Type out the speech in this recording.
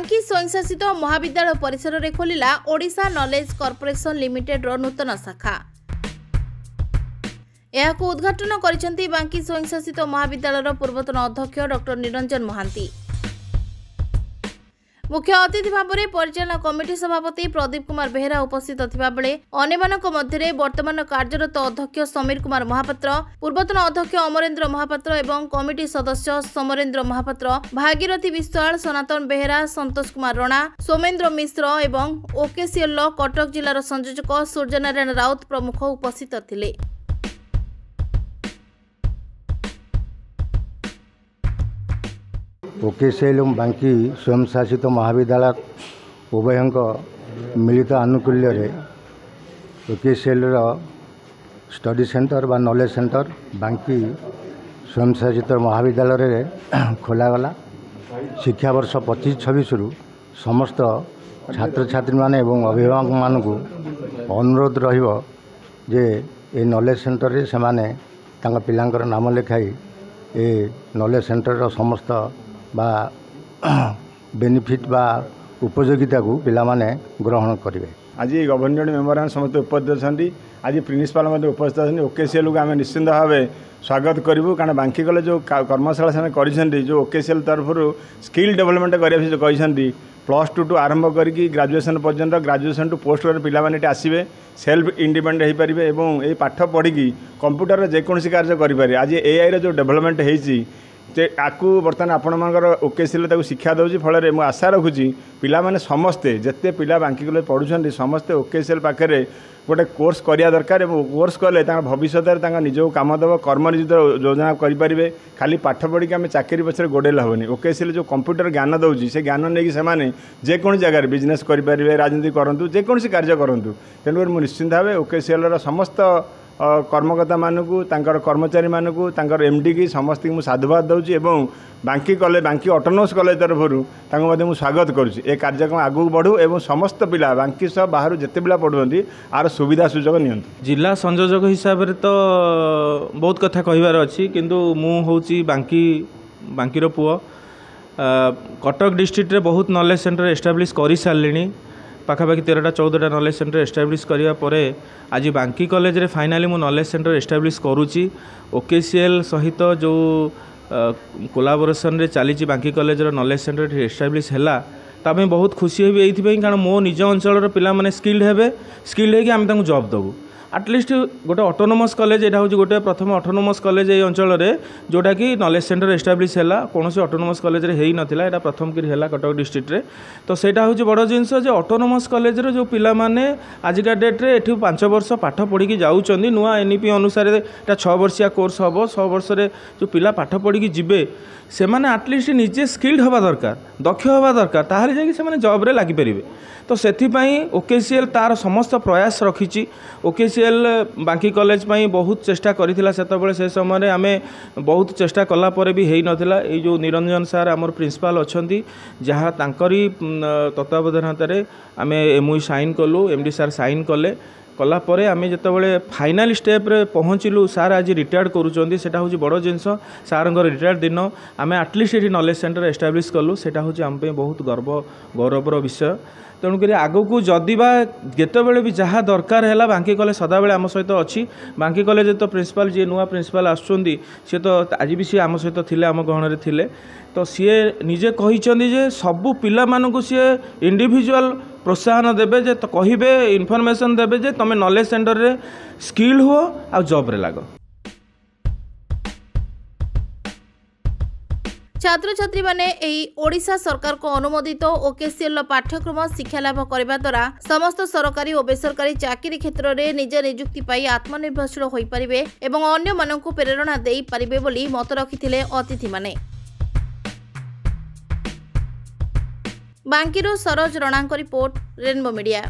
बांकी स्वयंशासित महाविद्यालय परिसर में खोलिला ओडिशा नॉलेज कॉर्पोरेशन लिमिटेड रो नूतन शाखा। यह उद्घाटन करिसेंती बांकी स्वयंशासित महाविद्यालय पूर्वतन अध्यक्ष डॉक्टर निरंजन महांती। मुख्य अतिथि भाव में परिचालना कमिटी सभापति प्रदीप कुमार बेहेरा उपस्थित थिबा बेले अन्यमानक मध्य वर्तमान कार्यरत अध्यक्ष समीर कुमार महापात्र, पूर्वतन अध्यक्ष अमरेन्द्र महापात्र एवं कमिटी सदस्य समरेन्द्र महापात्र, भागीरथी विश्वाल, सनातन बेहेरा, संतोष कुमार रणा, सोमेन्द्र मिश्र एवं ओकेसीएल कटक जिलार संयोजक सूर्यनारायण राउत प्रमुख उपस्थित थिले। ओकेसीएल बांकी स्वयंशासित महाविद्यालय उभय मिलित आनुकूल्य ओकेसीएल स्टडी सेंटर बा नॉलेज सेंटर बांकी स्वयंशासित महाविद्यालय खोलागला। शिक्षा वर्ष 25-26 रु समस्त छात्र छात्री माने एवं अभिभावक मानक अनुरोध रहिबो जे ए नॉलेज सेंटर रे सेमाने तांका पिलांकर नाम लिखाई ए नॉलेज सेंटर रो समस्त बा बेनिफिट बा उपयोगिता को पिला माने ग्रहण करेंगे। आज गवर्नमेंट मेम्बर समस्त उपस्थित अच्छा। आज प्रिंसिपाल उपस्थित अच्छा। ओकेसीएल को आम निश्चिंत भाव स्वागत करूँ कारण बांकी कॉलेज जो कर्मशाला से कर जो ओकेसीएल तरफ स्किल डेवलपमेंट करने कहते +2 टू आरंभ करके ग्रेजुएशन पर्यंत ग्रेजुएशन टू पोस्ट पे आसवे सेल्फ इंडिपेंडेंट हो पारे और ये पाठ पढ़ी कंप्यूटर जेकोसी कार्य करें। आज एआई जो डेवलपमेंट होती आकु बर्तमान आपण ओकेसीएल शिक्षा दूसरी फल मुझे आशा रखुची पिला माने समस्ते जिते पिला बांकी कॉलेज पढ़ुं समस्ते ओकेसीएल पाखे गोटे कोर्स करिया दरकार और कोर्स कले भविष्य निजक कम देव कर्मनियोजित योजना करें। खाली पाठ पढ़ी आम चाकरी पछरे गोड़ेल हेनी। ओकेसीएल जो कंप्यूटर ज्ञान दूसरी से ज्ञान नहीं से जेकोसी जगह बिजनेस करें, राजनीति करूँ, जेकोसी कार्य करूँ। तेणुक मुझे निश्चिंत भाव ओकेसीएल समस्त कर्मकर्ता मानक कर्मचारी मानक एमडी की समस्त मुझे साधुवाद दूसरी और बांकी कॉलेज बांकी ऑटोनोमस कॉलेज तरफ मुझे स्वागत करुँच। ए कार्यक्रम आगू बढ़ू और समस्त पिला बांकी सह बाहर जिते पिला पढ़ुंट आर सुविधा सुजोग नि। जिला संयोजक हिसाब से तो बहुत कथा कहबार अच्छी किंतु मु होची बांकीर पुओ कटक डिस्ट्रिक्ट रे बहुत नॉलेज सेंटर एस्टाब्लिश कर सारे पाखापाखि 13-14 नॉलेज सेंटर एस्टाब्लिश करिया परे आज बांकी कॉलेज रे फाइनाली मु नॉलेज सेंटर एस्टाब्लिश करूची। ओकेसीएल सहित जो कोलाबोरेशन रे चली बांकी कॉलेज रो नॉलेज सेंटर एस्टाब्लिश हैला तामे बहुत खुशी हेबी एइथिबे कारण मो निज अंचल पिला माने स्किल्ड हेकि आम तांको जॉब दबू। आटलिस्ट गोटे ऑटोनोमस कॉलेज यहाँ हूँ गोटे प्रथम ऑटोनोमस कॉलेज ये अंचल जोटा कि नॉलेज सेंटर एस्टाब्लिश है कौन से ऑटोनोमस कॉलेज रे ही नथिला एटा प्रथम कि है कटक डिस्ट्रिक्ट रे। तो सेटा हूँ बड़ जिनस जो ऑटोनोमस कॉलेज रे जो पिला माने आजिका डेट रे एठी 5 वर्ष पाठ पढ़ी जाउछंदी नुआ एनईपी अनुसार एटा 6 वर्षिया कोर्स हम 6 वर्ष रे जो पिला पाठ पढ़ी जिबे से माने आटलिस्ट निजे स्किल्ड हवा दरकार, दक्ष हवा दरकार, ताहले जाकि से माने जॉब रे लागि परिबे। तो सेथिपाई ओकेसीएल तार समस्त प्रयास रखिची। ओकेसीएल बांकी कॉलेज पाई बहुत चेष्टा करिथिला सेतबेले से समय आमे बहुत चेष्टा कला परे भी हेई नथिला। ए जो निरंजन सार आमर प्रिंसिपाल अछंती जहाँ तांकरी तत्वावधानतारे आमे एमओयू साइन कलु, एमडी सार साइन कले कलापर आम जिते फाइनाल स्टेप रे पहुँचलु सार आज रिटायर्ड करूँ से बड़ जिनस सार रिटायर्ड दिन आम आटलिस्ट ये नॉलेज सेंटर एस्टाब्लिश कलु से आम बहुत गौरवर विषय। तेणुक आगक जदि बा जितेबले भी जहाँ दरकार है बांकी कॉलेज सदाबले आम सहित अच्छी। बांकी कॉलेज तो प्रिंसिपाल जी नुआ प्रिंसिपाल आसुँच सी तो आज भी सी आम सहित थिले आम गहन थिले। तो सी निजे कहिचंदी जे सबु पिला मानकु सी इंडिविजुअल प्रोत्साहन देबे जे तो कहिबे इनफॉरमेशन देबे जे तमे नॉलेज सेंटर रे स्किल हो आ जॉब रे लागो। छात्र छात्री माने एही ओडिशा सरकार को अनुमोदित ओकेसीएल पाठ्यक्रम शिक्षा लाभ करबा द्वारा समस्त सरकारी और बेसरकारी चाकरी क्षेत्र में निज नियुक्ति पाई आत्मनिर्भरशील होई परिबे एवं अन्य मानकु प्रेरणा देई परिबे बोली मत रखिथिले अतिथि माने। बांकीरो सरोज रणांक रिपोर्ट, रेनबो मीडिया।